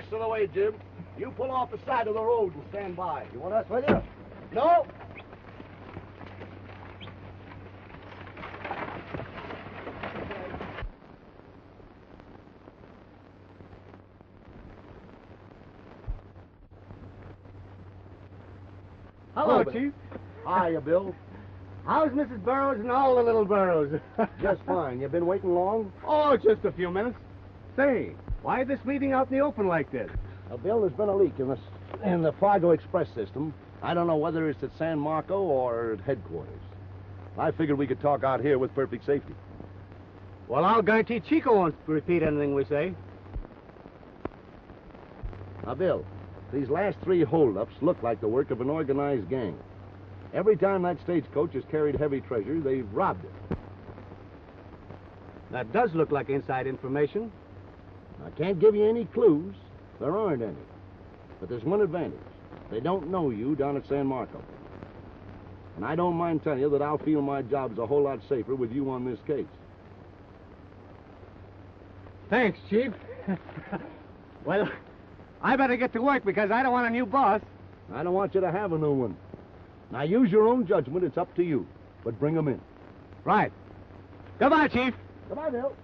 rest of the way, Jim. You pull off the side of the road and stand by. You want us with you? No. Hello, Chief. Hiya, Bill. How's Mrs. Burroughs and all the little Burroughs? Just fine. You been waiting long? Oh, just a few minutes. Say, why this meeting out in the open like this? Bill, there's been a leak in the Fargo Express system. I don't know whether it's at San Marco or at headquarters. I figured we could talk out here with perfect safety. Well, I'll guarantee Chico won't repeat anything we say. Now, Bill, these last 3 holdups look like the work of an organized gang. Every time that stagecoach has carried heavy treasure, they've robbed it. That does look like inside information. I can't give you any clues. There aren't any. But there's one advantage. They don't know you down at San Marco. And I don't mind telling you that I'll feel my job's a whole lot safer with you on this case. Thanks, Chief. Well, I better get to work because I don't want a new boss. I don't want you to have a new one. Now, use your own judgment. It's up to you. But bring them in. Right. Goodbye, Chief. Goodbye, Bill.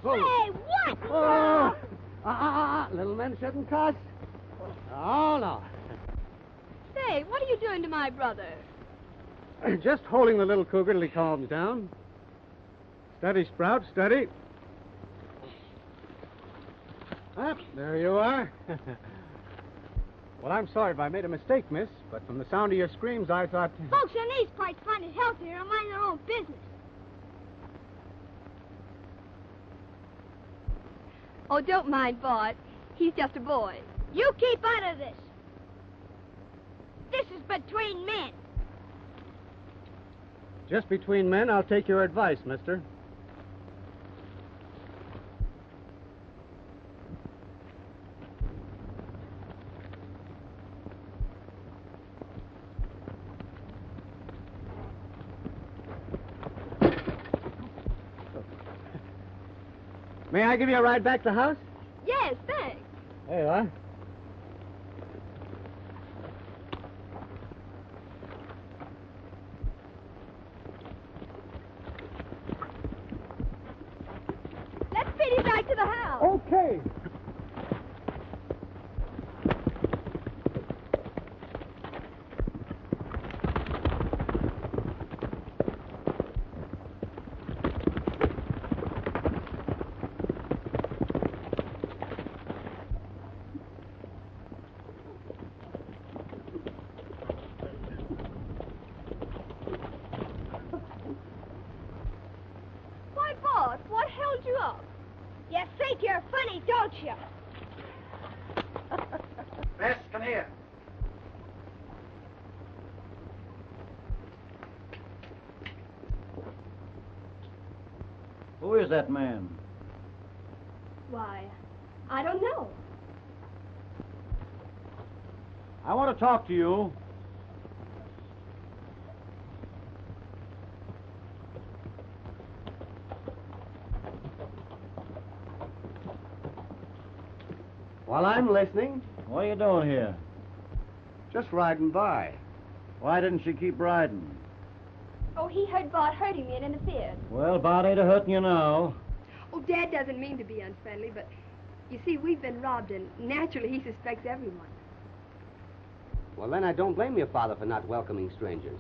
Hey, what? Little men shouldn't cuss. Oh, no. Say, what are you doing to my brother? Just holding the little cougar till he calms down. Steady, Sprout, steady. Ah, there you are. Well, I'm sorry if I made a mistake, miss, but from the sound of your screams, I thought... Folks in these parts find it healthier to mind their own business. Oh, don't mind Bart. He's just a boy. You keep out of this. This is between men. Just between men, I'll take your advice, mister. May I give you a ride back to the house? Yes, thanks. There you are. Let's feed him back to the house. Okay. Who is that man? Why, I don't know. I want to talk to you. While I'm listening, What are you doing here? just riding by. Why didn't she keep riding? Oh, he heard Bart hurting me and interfered. Well, Bart ain't a-hurting you now. Oh, Dad doesn't mean to be unfriendly, but you see, we've been robbed, and naturally he suspects everyone. Well, then I don't blame your father for not welcoming strangers.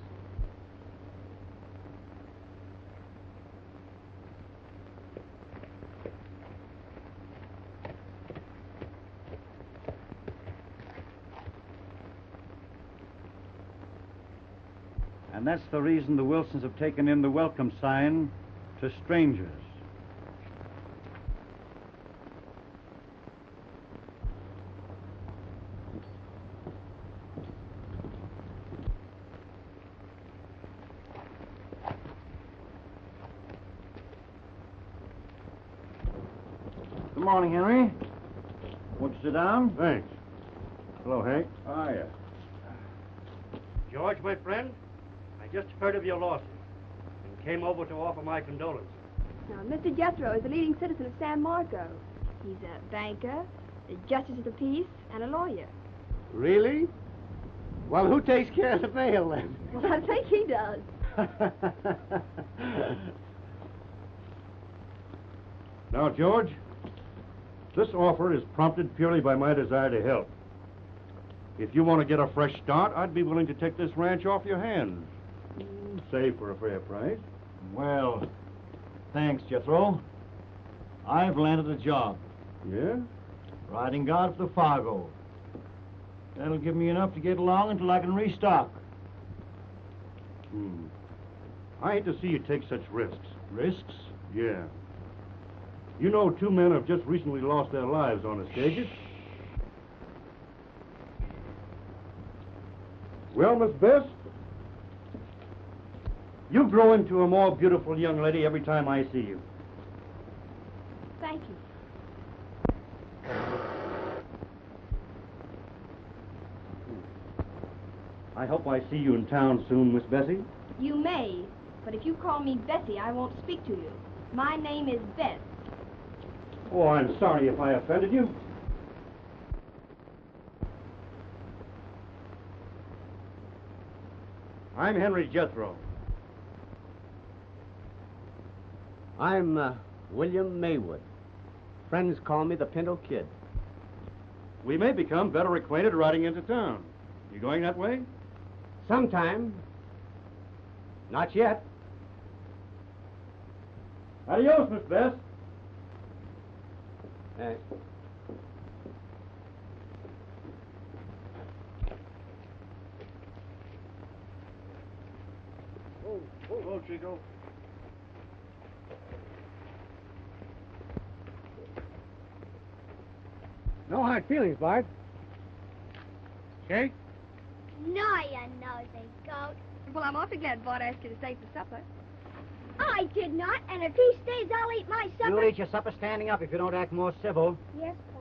And that's the reason the Wilsons have taken in the welcome sign to strangers. Good morning, Henry. Won't you sit down? Thanks. Hello, Hank. Hiya. George, my friend, I just heard of your losses and came over to offer my condolences. Now, Mr. Jethro is a leading citizen of San Marco. He's a banker, a justice of the peace, and a lawyer. Really? Well, who takes care of the mail, then? Well, I think he does. Now, George, this offer is prompted purely by my desire to help. If you want to get a fresh start, I'd be willing to take this ranch off your hands. Say for a fair price. Well, thanks, Jethro. I've landed a job. Yeah? Riding guard for the Fargo. That'll give me enough to get along until I can restock. I hate to see you take such risks. Risks? Yeah. You know, 2 men have just recently lost their lives on the stages. Well, Miss Bess, you grow into a more beautiful young lady every time I see you. Thank you. I hope I see you in town soon, Miss Bessie. You may, but if you call me Bessie, I won't speak to you. My name is Bess. Oh, I'm sorry if I offended you. I'm Henry Jethro. I'm William Maywood. Friends call me the Pinto Kid. We may become better acquainted riding into town. You going that way? Sometime. Not yet. Adios, Miss Bess. Whoa, Chico. No hard feelings, Bart. Okay? No, you nosy goat. Well, I'm awfully glad Bart asked you to stay for supper. I did not, and if he stays, I'll eat my supper. You'll eat your supper standing up if you don't act more civil. Yes, Pa.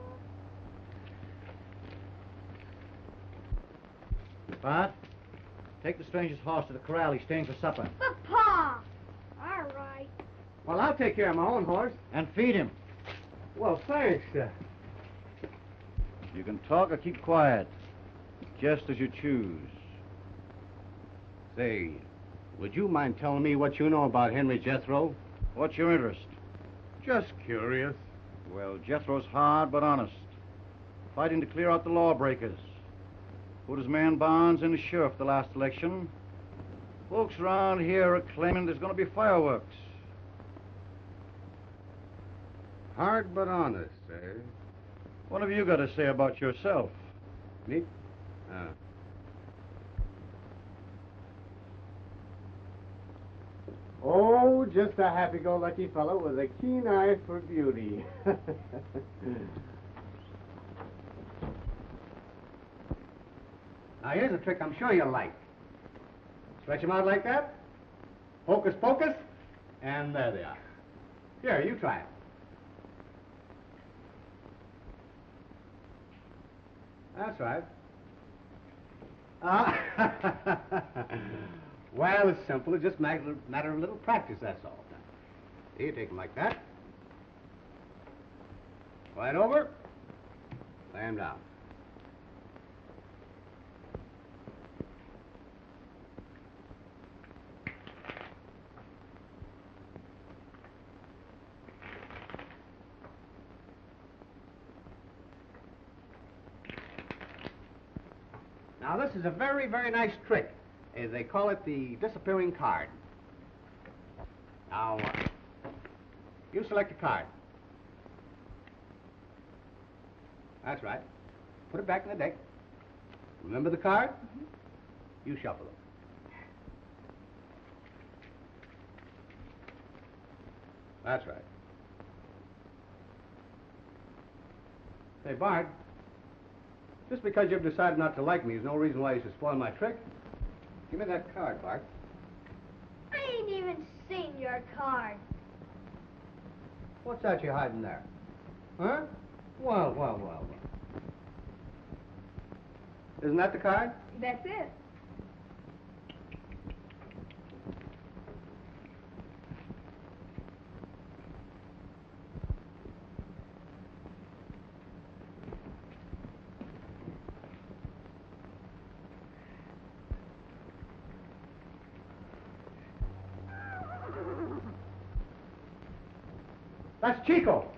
Bart, take the stranger's horse to the corral. He's staying for supper. But, Pa! All right. Well, I'll take care of my own horse. And feed him. Well, thanks. You can talk or keep quiet, just as you choose. Say, would you mind telling me what you know about Henry Jethro? What's your interest? Just curious. Well, Jethro's hard but honest. Fighting to clear out the lawbreakers. Put his man Barnes in the sheriff the last election. Folks around here are claiming there's going to be fireworks. Hard but honest, eh? What have you got to say about yourself? Me? Oh, just a happy-go-lucky fellow with a keen eye for beauty. Now, here's a trick I'm sure you'll like. Stretch them out like that. Hocus pocus. And there they are. Here, you try it. That's right. Well, it's simple. It's just a matter of a little practice, that's all. See, you take them like that. Right over. Lay them down. Now, this is a very, very nice trick. They call it the disappearing card. Now, you select a card. That's right. Put it back in the deck. Remember the card? Mm-hmm. You shuffle it. That's right. Say, Bart, just because you've decided not to like me is no reason why you should spoil my trick. Give me that card, Bart. I ain't even seen your card. What's that you're hiding there? Huh? Well. Isn't that the card? That's it. That's Chico.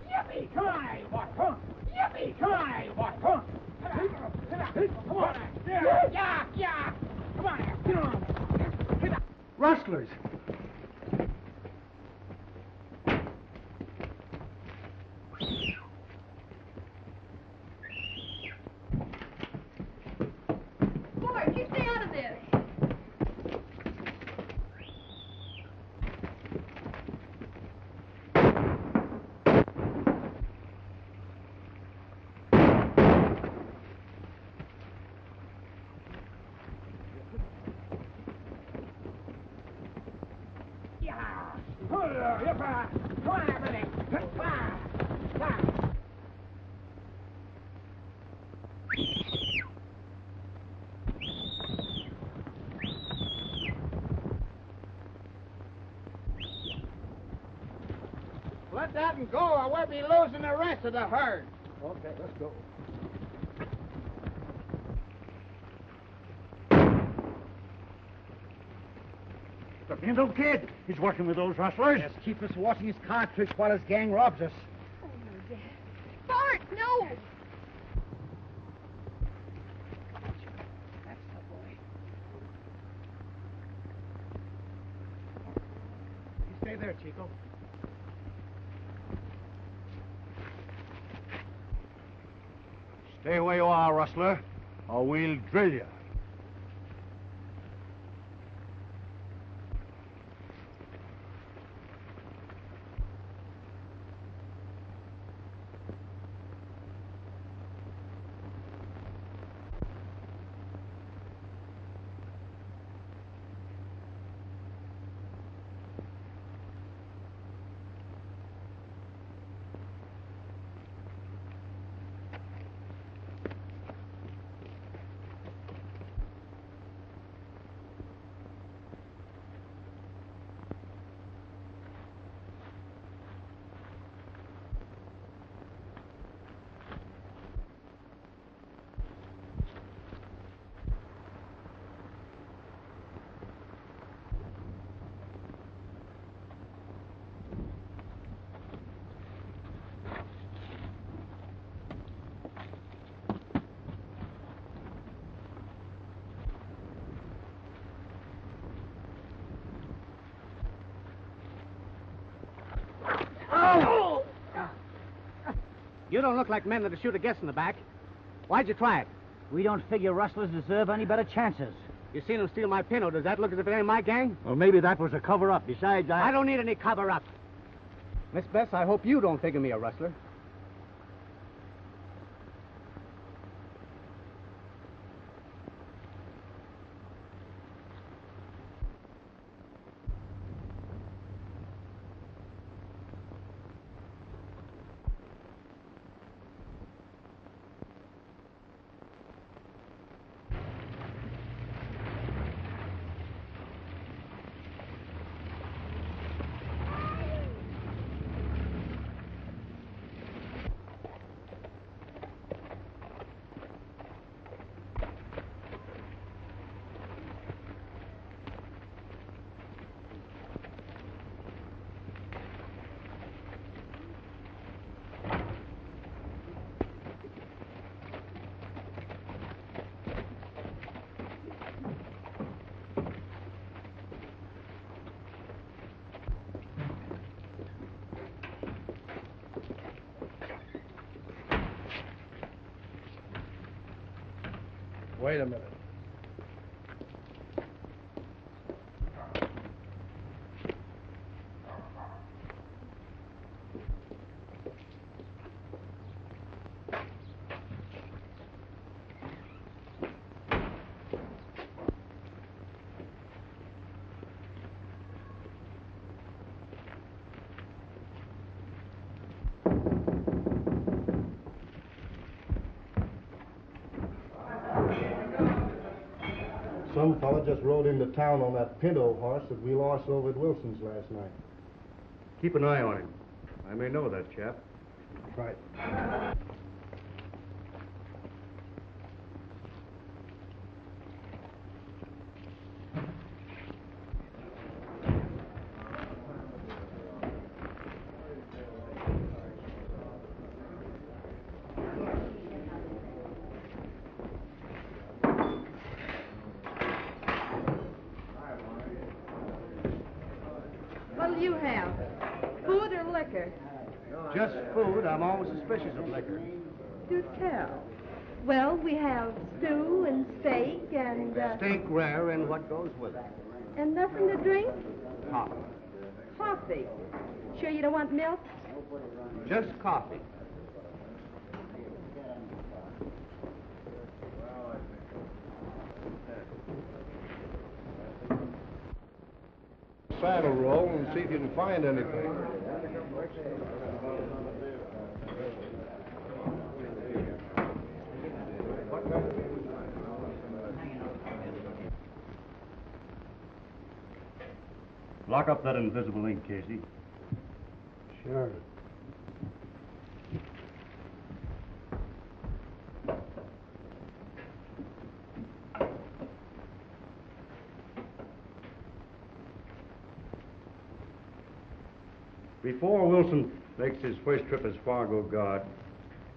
Yippee! Come on, you boy! Come on! Yippee! Come on, you boy! Come on! Come on! Yeah! Come on! Get on! Rustlers. Boy, you stay out of this. Come on, everybody! Let that and go, or we'll be losing the rest of the herd. Okay, let's go. The Bindle kid. He's working with those rustlers. Just keep us watching his card tricks while his gang robs us. Oh, no, Dad. Bart, no! That's the boy. You stay there, Chico. Stay where you are, rustler, or we'll drill you. You don't look like men that'll shoot a guess in the back. Why'd you try it? We don't figure rustlers deserve any better chances. You seen him steal my pinto. Does that look as if it ain't my gang? Well, maybe that was a cover-up. Besides, I don't need any cover-up. Miss Bess, I hope you don't figure me a rustler. Wait a minute. Some fella just rode into town on that Pinto horse that we lost over at Wilson's last night. Keep an eye on him. I may know that chap. Right. What'll you have? Food or liquor? Just food. I'm always suspicious of liquor. Do tell. Well, we have stew and steak and... Steak rare and what goes with it. And nothing to drink? Coffee. Coffee. Sure you don't want milk? Just coffee. Saddle roll and see if you can find anything. Lock up that invisible ink, Casey. Sure. Before Wilson makes his first trip as Fargo guard,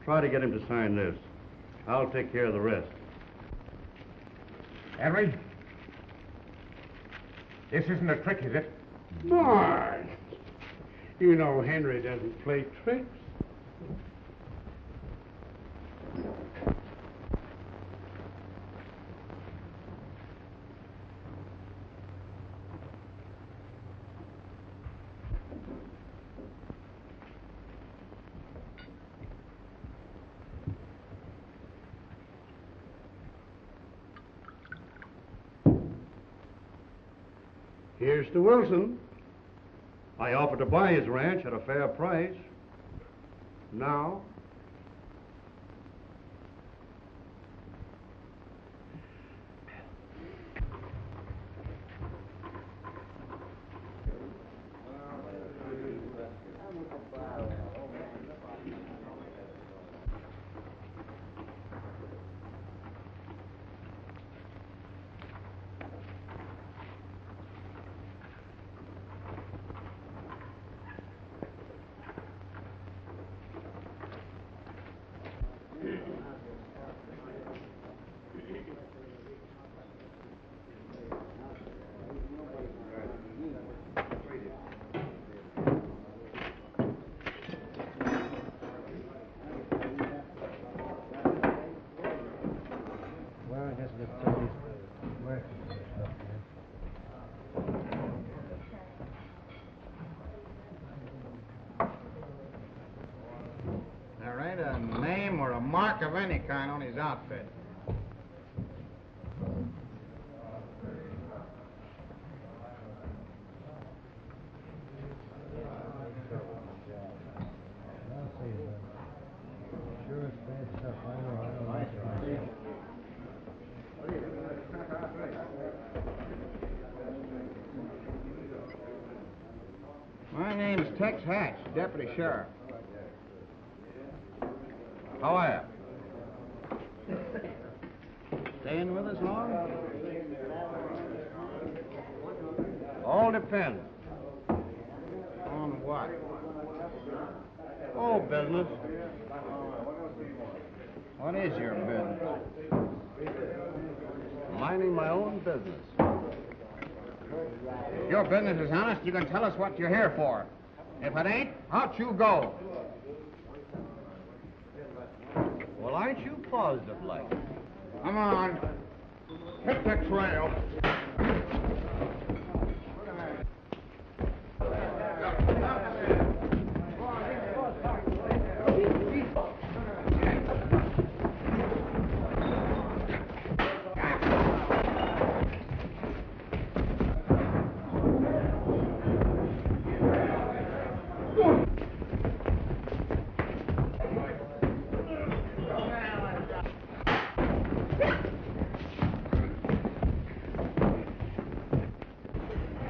try to get him to sign this. I'll take care of the rest. Henry? This isn't a trick, is it? Boy, you know Henry doesn't play tricks. Here's to Wilson. I offered to buy his ranch at a fair price. Now, There ain't a name or a mark of any kind on his outfit. My name's Tex Hatch, Deputy Sheriff. How are you? Staying with us long? All depends. On what? Oh, business. What is your business? Minding my own business. If your business is honest, you can tell us what you're here for. If it ain't, out you go. Well, aren't you positive like? Come on. Hit the trail.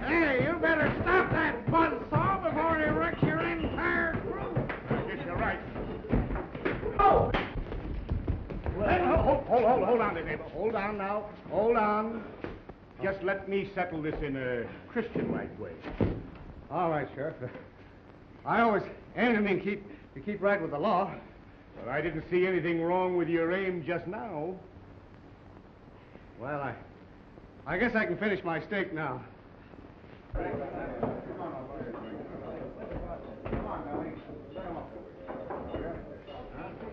Hey, you better stop that buzzsaw before he wrecks your entire crew. I guess you're right. Oh! Hold on there, neighbor. Hold on now. Hold on. Just let me settle this in a Christian-like way. All right, Sheriff. I always anything to keep right with the law. But I didn't see anything wrong with your aim just now. Well, I guess I can finish my steak now.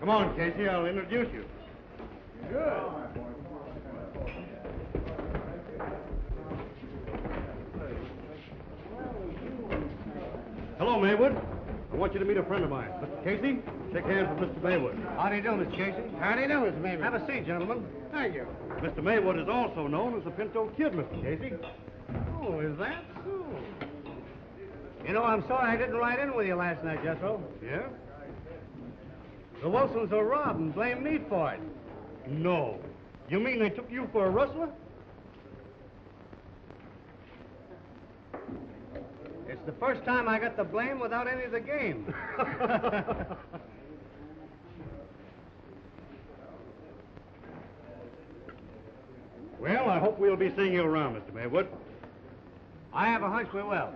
Come on, Casey, I'll introduce you. Good. Hello, Maywood. I want you to meet a friend of mine. Mr. Casey, shake hands with Mr. Maywood. How do you do, Mr. Casey? How do you do, Mr. Maywood? Have a seat, gentlemen. Thank you. Mr. Maywood is also known as the Pinto Kid, Mr. Casey. Oh, is that so? You know, I'm sorry I didn't ride in with you last night, Jethro. Yeah? The Wilsons are robbed and blame me for it. No. You mean they took you for a rustler? It's the first time I got the blame without any of the game. Well, I hope we'll be seeing you around, Mr. Maywood. I have a hunch we will.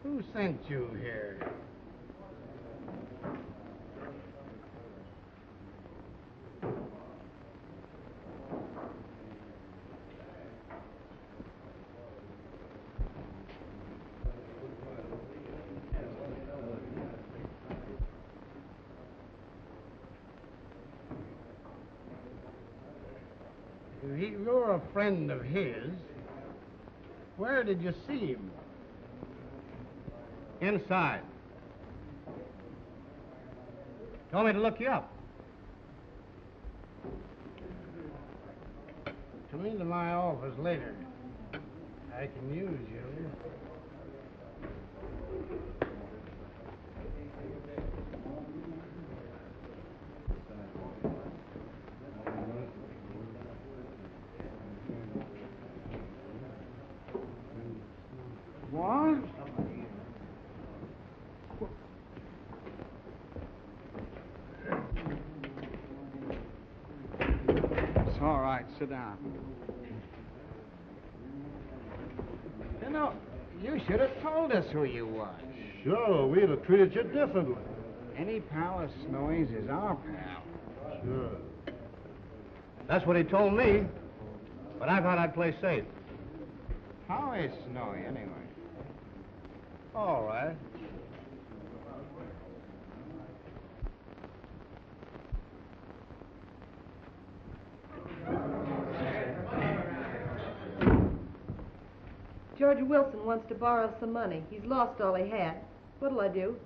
Who sent you here? You're a friend of his. Where did you see him? Inside. Told me to look you up. Come into my office later. I can use you. What? It's all right. Sit down. You know, you should have told us who you was. Sure, we'd have treated you differently. Any pal of Snowy's is our pal. Sure. That's what he told me, but I thought I'd play safe. How is Snowy, anyway? All right. George Wilson wants to borrow some money. He's lost all he had. What'll I do?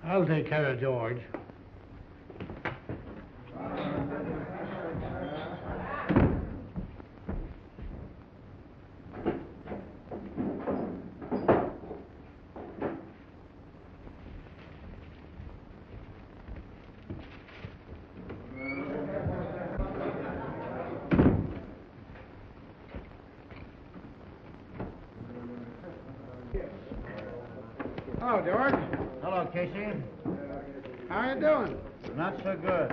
I'll take care of George. Hello, George. Hello, Casey. How you doing? Not so good.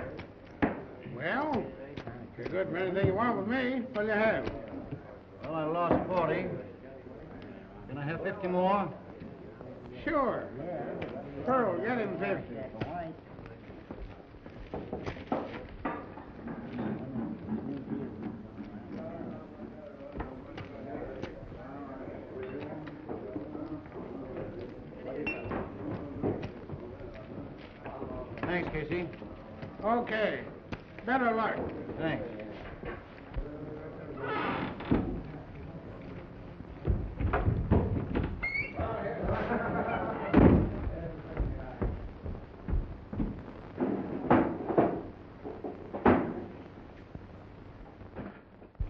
Well, you're good for anything you want with me. What'll you have? Well, I lost 40. Can I have 50 more? Sure. Pearl, get him 50. Thanks, Casey. Okay. Better luck. Thanks.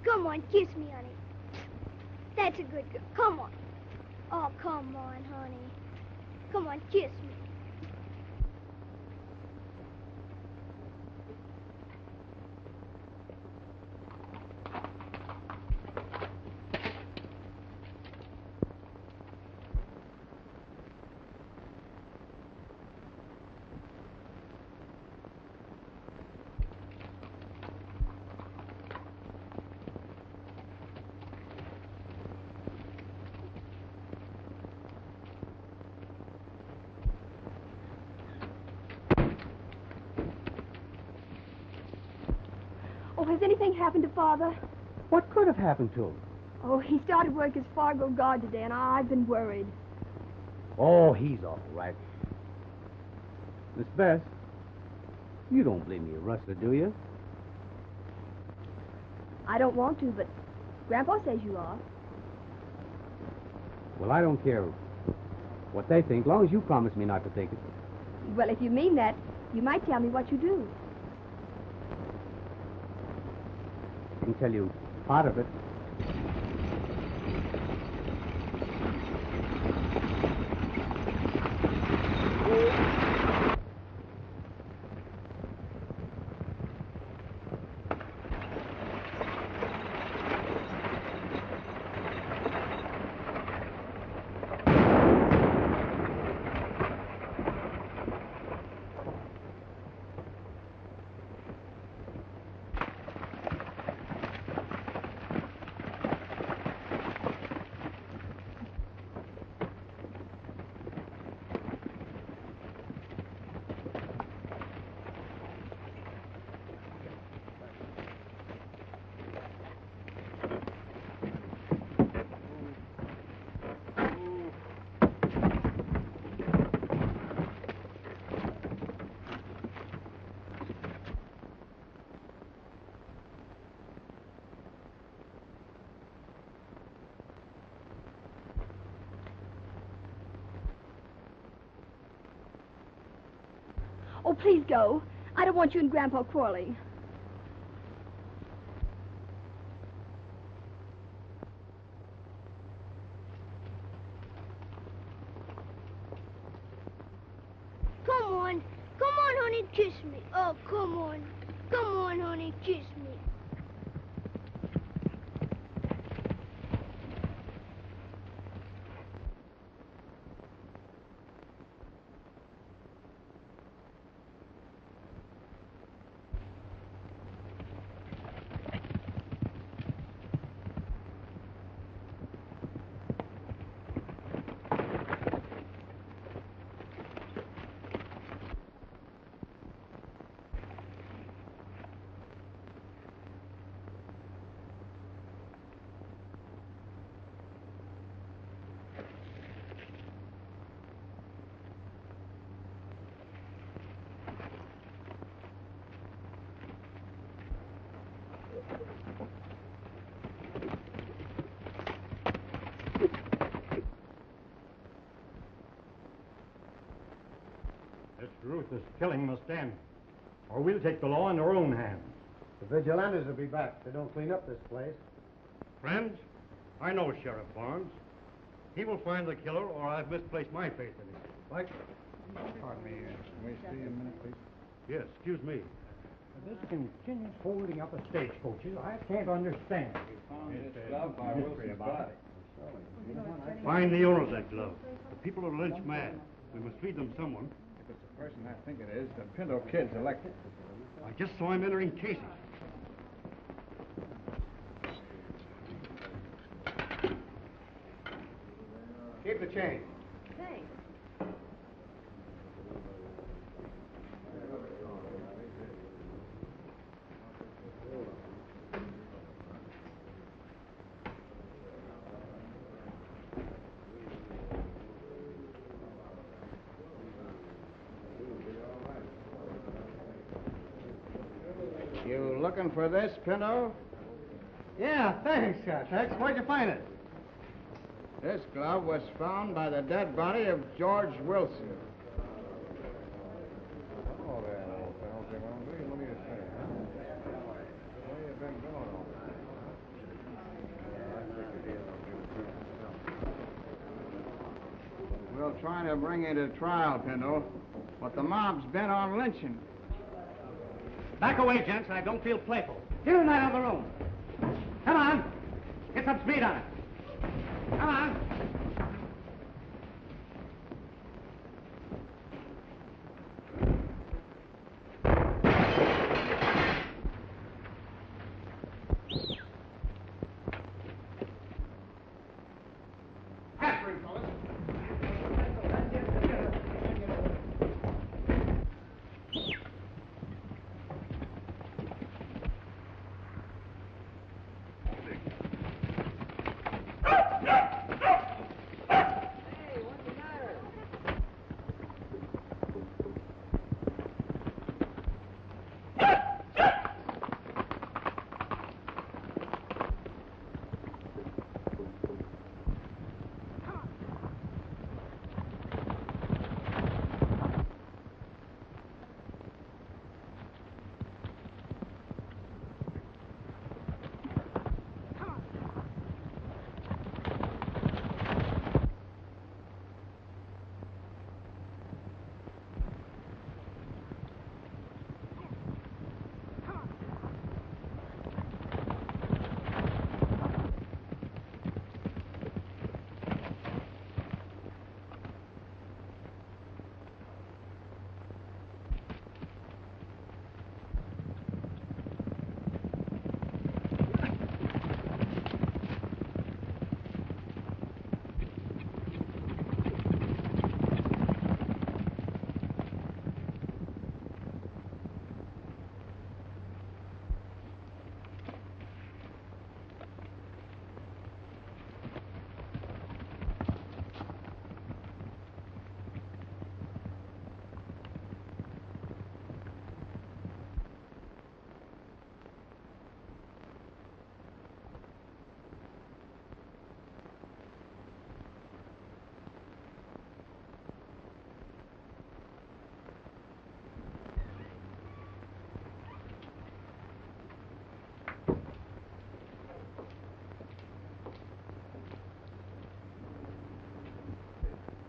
Come on, kiss me, honey. That's a good girl. Come on. Oh, come on, honey. Come on, kiss me. Oh, has anything happened to Father? What could have happened to him? Oh, he started work as Fargo guard today, and I've been worried. Oh, he's all right. Miss Bess, you don't believe me a rustler, do you? I don't want to, but Grandpa says you are. Well, I don't care what they think, as long as you promise me not to think it. Well, if you mean that, you might tell me what you do. I can tell you part of it. Oh, please go. I don't want you and Grandpa quarreling. Come on, honey, kiss me. Oh, come on, honey, kiss me. This ruthless killing must end, or we'll take the law in our own hands. The vigilantes will be back if they don't clean up this place. Friends, I know Sheriff Barnes. He will find the killer, or I've misplaced my faith in him. Like, Pardon me. Can we see you a minute, please? Yes, excuse me. This continuous holding up of stagecoaches, I can't understand. Find the owner of that glove. The people are lynch mad. We must feed them someone. If it's the person I think it is, the Pinto Kid's elected. I just saw him entering Casey's. keep the change. Thanks. looking for this, Pinto? Yeah, thanks, Tex. Where'd you find it? This glove was found by the dead body of George Wilson. Oh, there, old pal. What do you say, huh? Where you been going all night? I figured he'll get a drink himself. We'll try to bring you to trial, Pinto, but the mob's bent on lynching. Back away, gents. I don't feel playful. Get in that other room. Come on. Get some speed on it. Come on.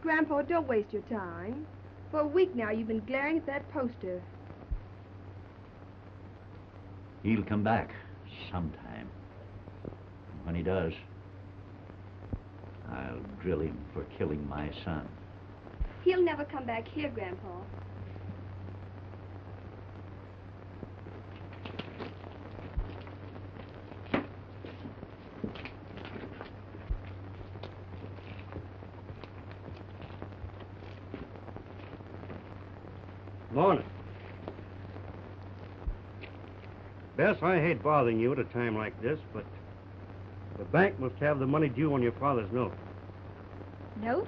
Grandpa, don't waste your time. For a week now, you've been glaring at that poster. He'll come back sometime. And when he does, I'll drill him for killing my son. He'll never come back here, Grandpa. Morning. Bess, I hate bothering you at a time like this, but the bank must have the money due on your father's note. Note?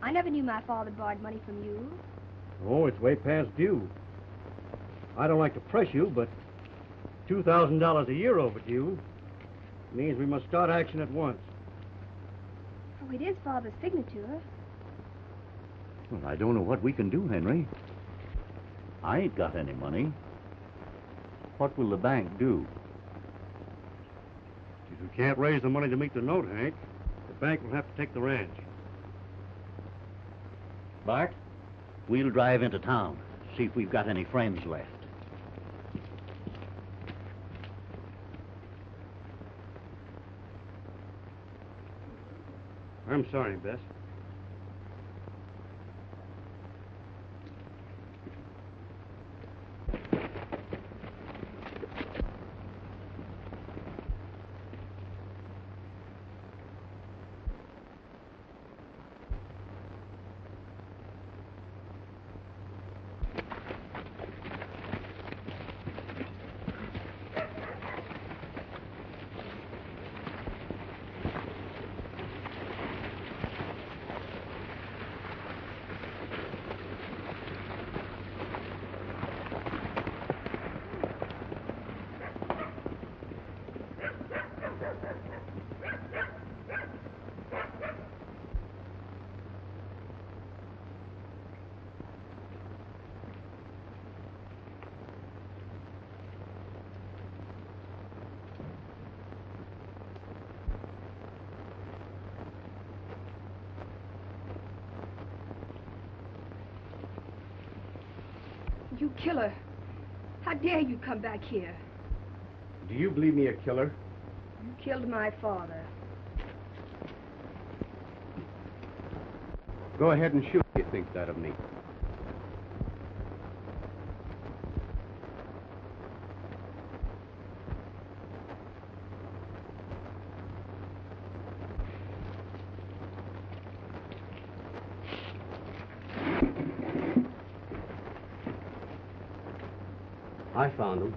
I never knew my father borrowed money from you. Oh, it's way past due. I don't like to press you, but $2,000 a year overdue means we must start action at once. Oh, it is Father's signature. Well, I don't know what we can do, Henry. I ain't got any money. What will the bank do? If we can't raise the money to meet the note, Hank, the bank will have to take the ranch. Bart, we'll drive into town, see if we've got any friends left. I'm sorry, Bess. You killer. How dare you come back here? Do you believe me a killer? You killed my father. Go ahead and shoot if you think that of me. I found them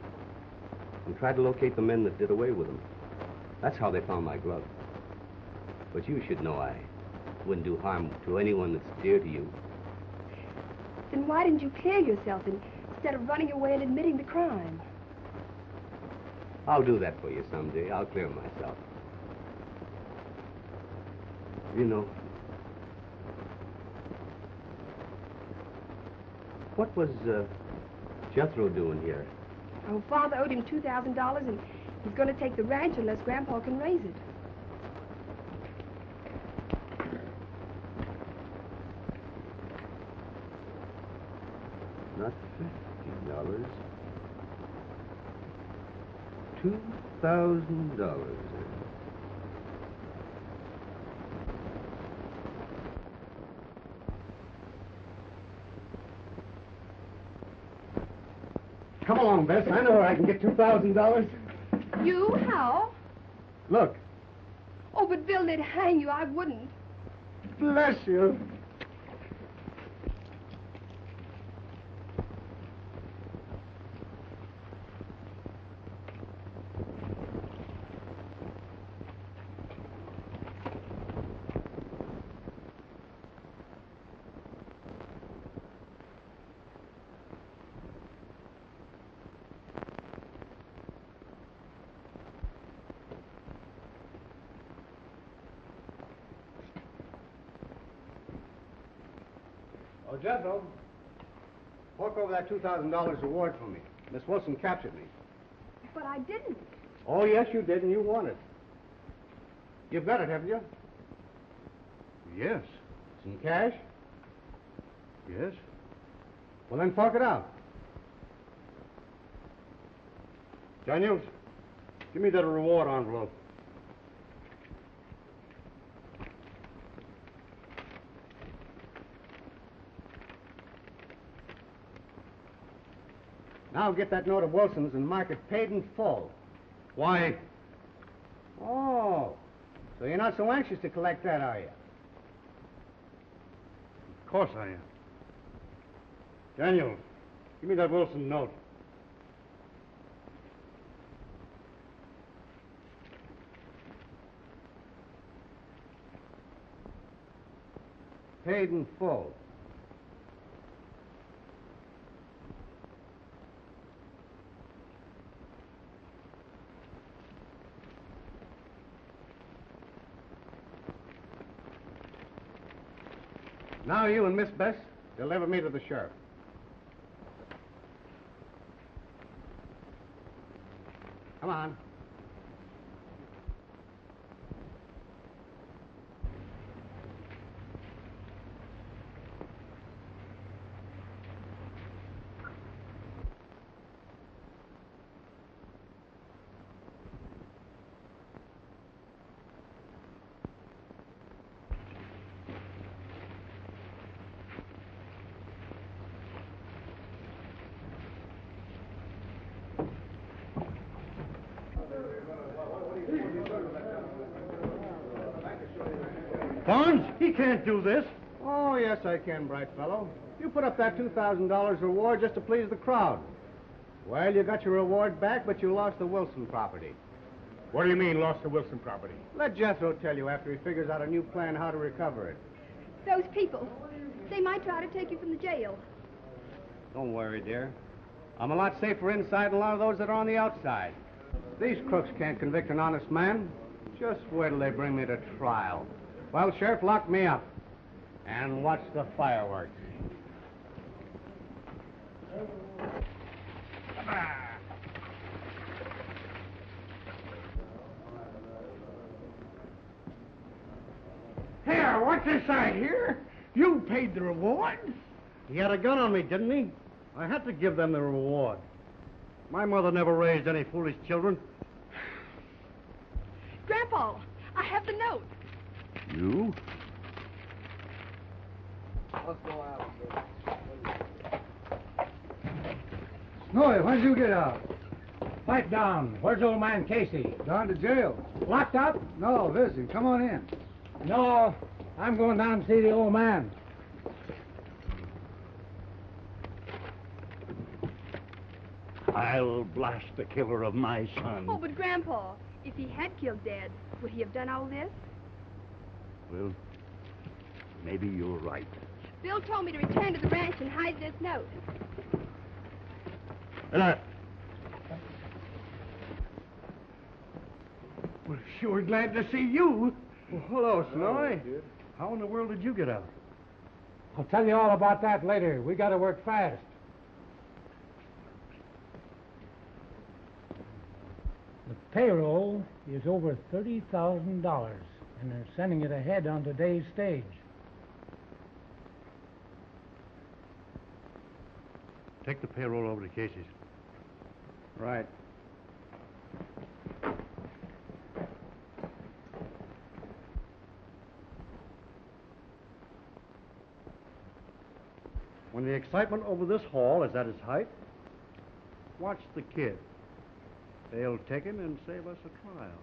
and tried to locate the men that did away with them. That's how they found my glove. But you should know I wouldn't do harm to anyone that's dear to you. Then why didn't you clear yourself instead of running away and admitting the crime? I'll do that for you someday. I'll clear myself. You know, what was Jethro doing here? Oh, Father owed him $2,000 and he's going to take the ranch unless Grandpa can raise it. Not $50. $2,000. Come along, Bess. I know where I can get $2,000. You? How? Look. Oh, but Bill, they'd hang you. I wouldn't. Bless you. Oh, Jethro, fork over that $2,000 reward for me. Miss Wilson captured me. But I didn't. Oh, yes, you did, and you won it. You've got it, haven't you? Yes. Some cash? Yes. Well, then fork it out. Daniels, give me that reward envelope. Now get that note of Wilson's and mark it paid in full. Why? Oh, so you're not so anxious to collect that, are you? Of course I am. Daniel, give me that Wilson note. Paid in full. Now you and Miss Bess deliver me to the sheriff. Come on. Barnes, he can't do this. Oh, yes, I can, bright fellow. You put up that $2,000 reward just to please the crowd. Well, you got your reward back, but you lost the Wilson property. What do you mean, lost the Wilson property? Let Jethro tell you after he figures out a new plan how to recover it. Those people, they might try to take you from the jail. Don't worry, dear. I'm a lot safer inside than a lot of those that are on the outside. These crooks can't convict an honest man. Just wait till they bring me to trial. Well, Sheriff, lock me up. And watch the fireworks. Here, what's this I hear? You paid the reward? He had a gun on me, didn't he? I had to give them the reward. My mother never raised any foolish children. Grandpa, I have the note. You? Let's go out. Snowy, when'd you get out? Pipe down. Where's old man Casey? Gone to jail. Locked up? No, visiting. Come on in. No, I'm going down to see the old man. I'll blast the killer of my son. Oh, but Grandpa, if he had killed Dad, would he have done all this? Well, maybe you're right. Bill told me to return to the ranch and hide this note. Well, sure glad to see you. Well, hello, Snowy. How in the world did you get out? I'll tell you all about that later. We got to work fast. The payroll is over $30,000, and they're sending it ahead on today's stage. Take the payroll over to Casey's. Right. When the excitement over this haul is at its height, watch the kid. They'll take him and save us a trial.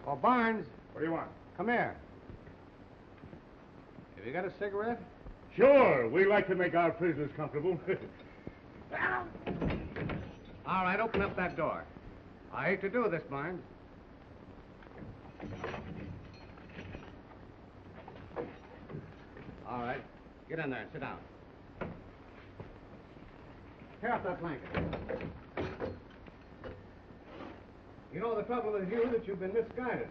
Oh, Barnes, What do you want? come here. Have you got a cigarette? Sure, we like to make our prisoners comfortable. All right, open up that door. I hate to do this, Barnes. All right, get in there and sit down. Tear off that blanket. You know the trouble is you that you've been misguided.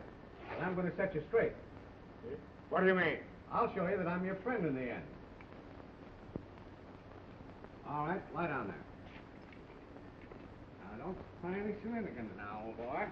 But I'm going to set you straight. What do you mean? I'll show you that I'm your friend in the end. All right, lie down there. Now, don't try any shenanigans now, old boy.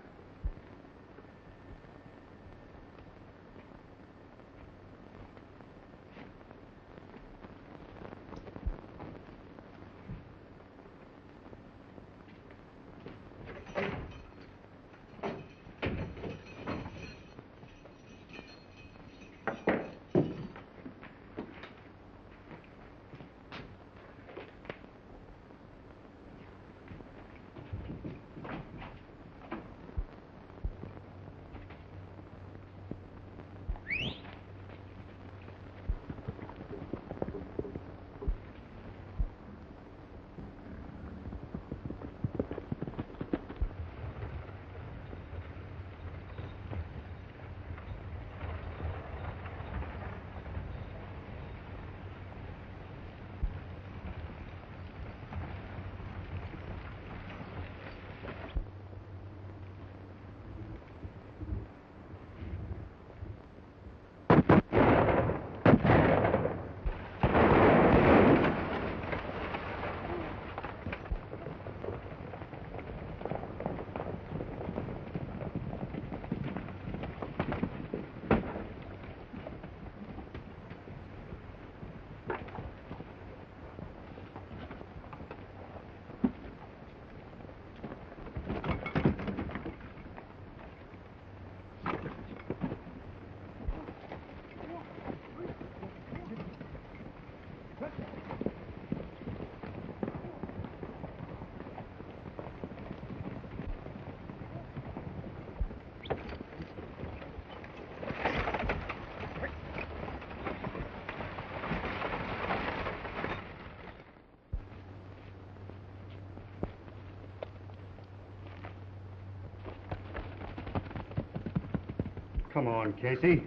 Come on, Casey.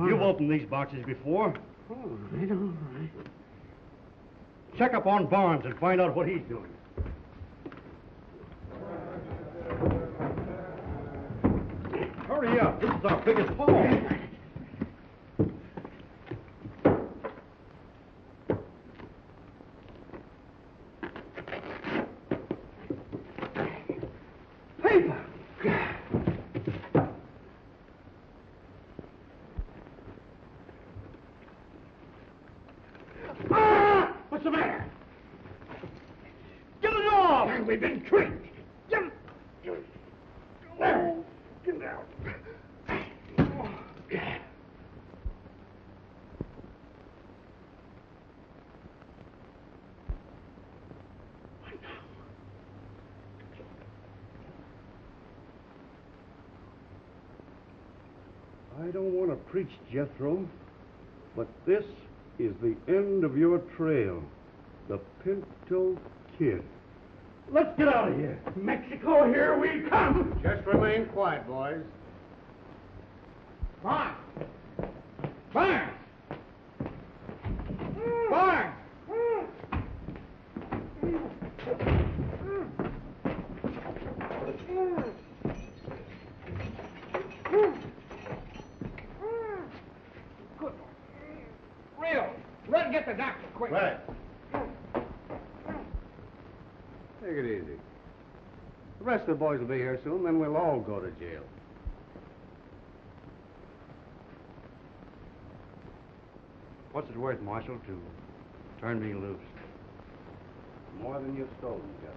You've opened these boxes before. All right. Check up on Barnes and find out what he's doing. Hurry up. This is our biggest haul. we've been tricked. Jump! There. Get down. I don't want to preach, Jethro, but this is the end of your trail. The Pinto Kid. Let's get out of here. Mexico, here we come. Just remain quiet, boys. Barnes! Barnes! Barnes! Good. Rio, run get the doctor, quick. Right. Take it easy. The rest of the boys will be here soon, then we'll all go to jail. What's it worth, Marshal, to turn me loose? More than you've stolen, Jethro.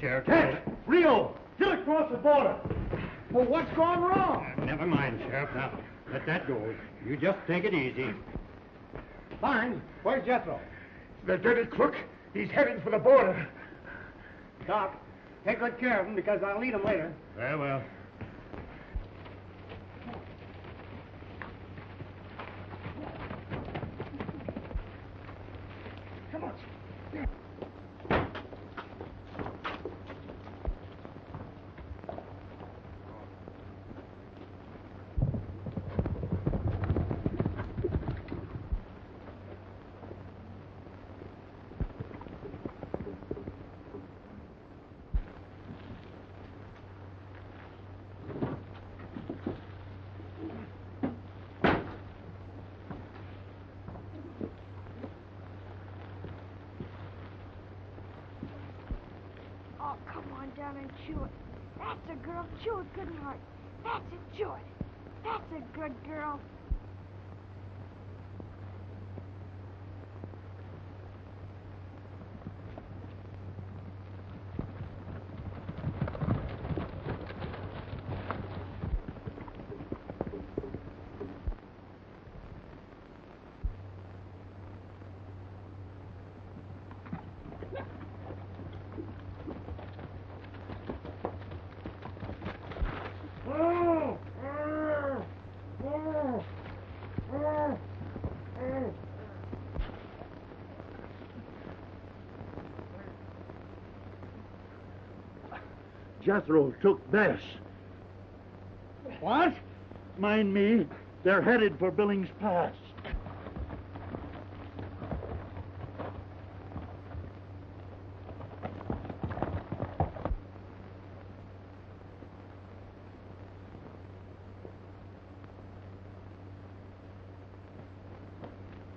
Sheriff. Ted! Rio! Get across the border! Well, what's gone wrong? Never mind, Sheriff. Now, let that go. You just take it easy. Fine. Where's Jethro? The dirty crook. He's heading for the border. Doc, take good care of him because I'll need him later. Very well. Come on. Oh, come on down and chew it. That's a girl. Chew it good and hard. That's it. Chew it. That's a good girl. Jethro took Bess. What? Mind me, they're headed for Billings Pass.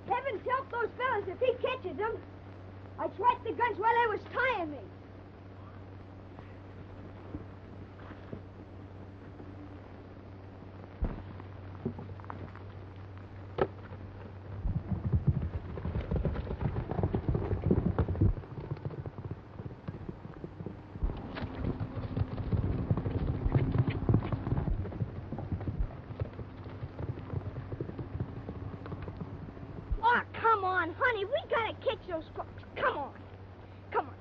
Heavens help those fellas if he catches them. I swiped the guns while they was tying me. Oh, come on, honey. We gotta catch those crooks. Come on. Come on.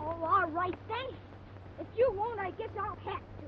Oh, all right, then. If you won't, I guess I'll have to.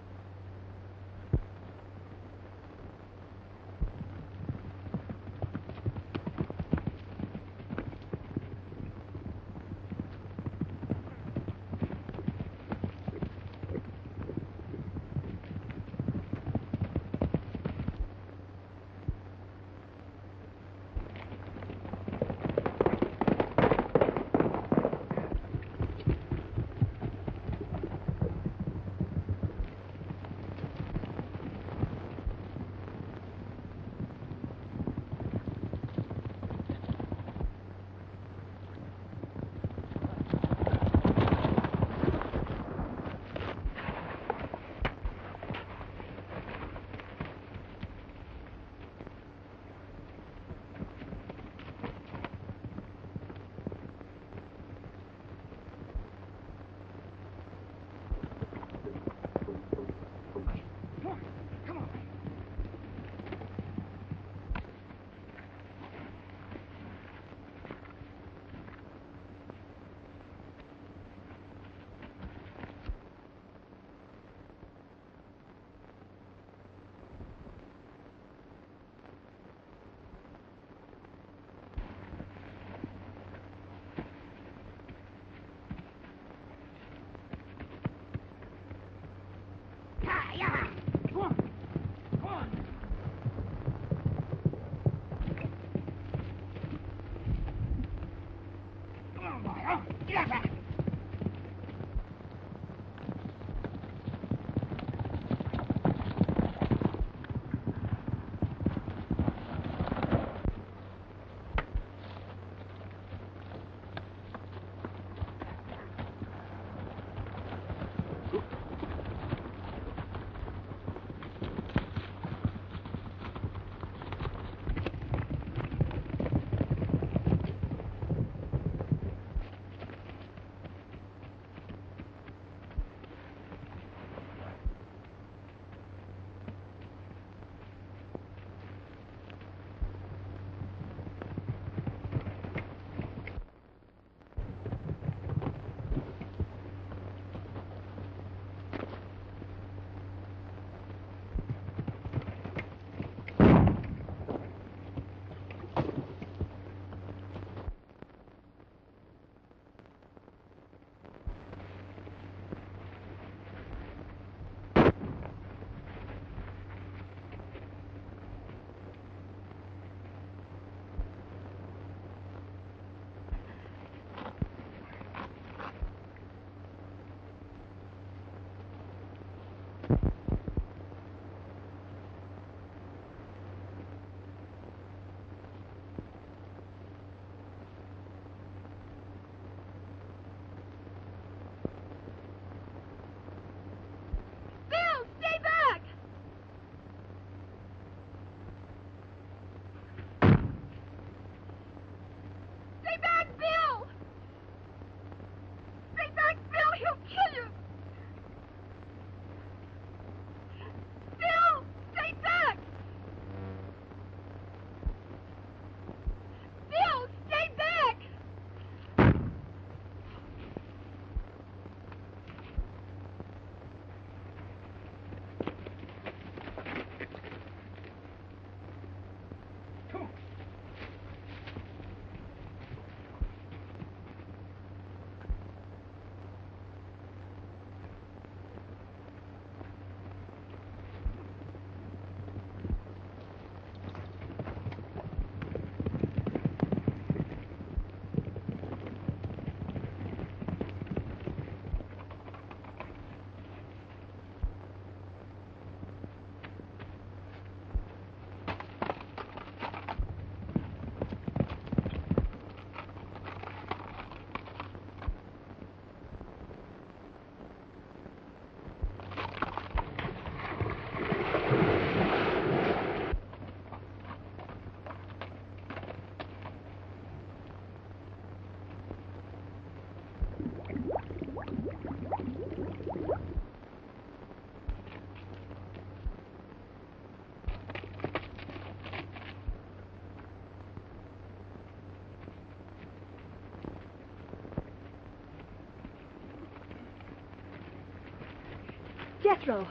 Jethro.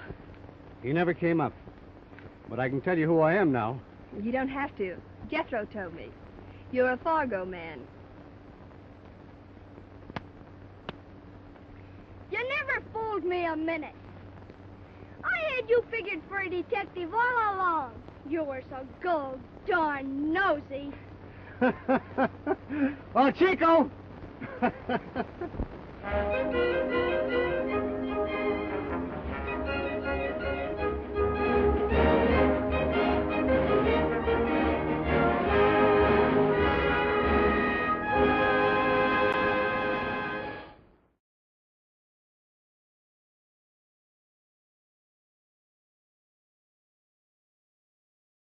He never came up. But I can tell you who I am now. You don't have to. Jethro told me. You're a Fargo man. You never fooled me a minute. I had you figured for a detective all along. You were so darn nosy. Well, Chico!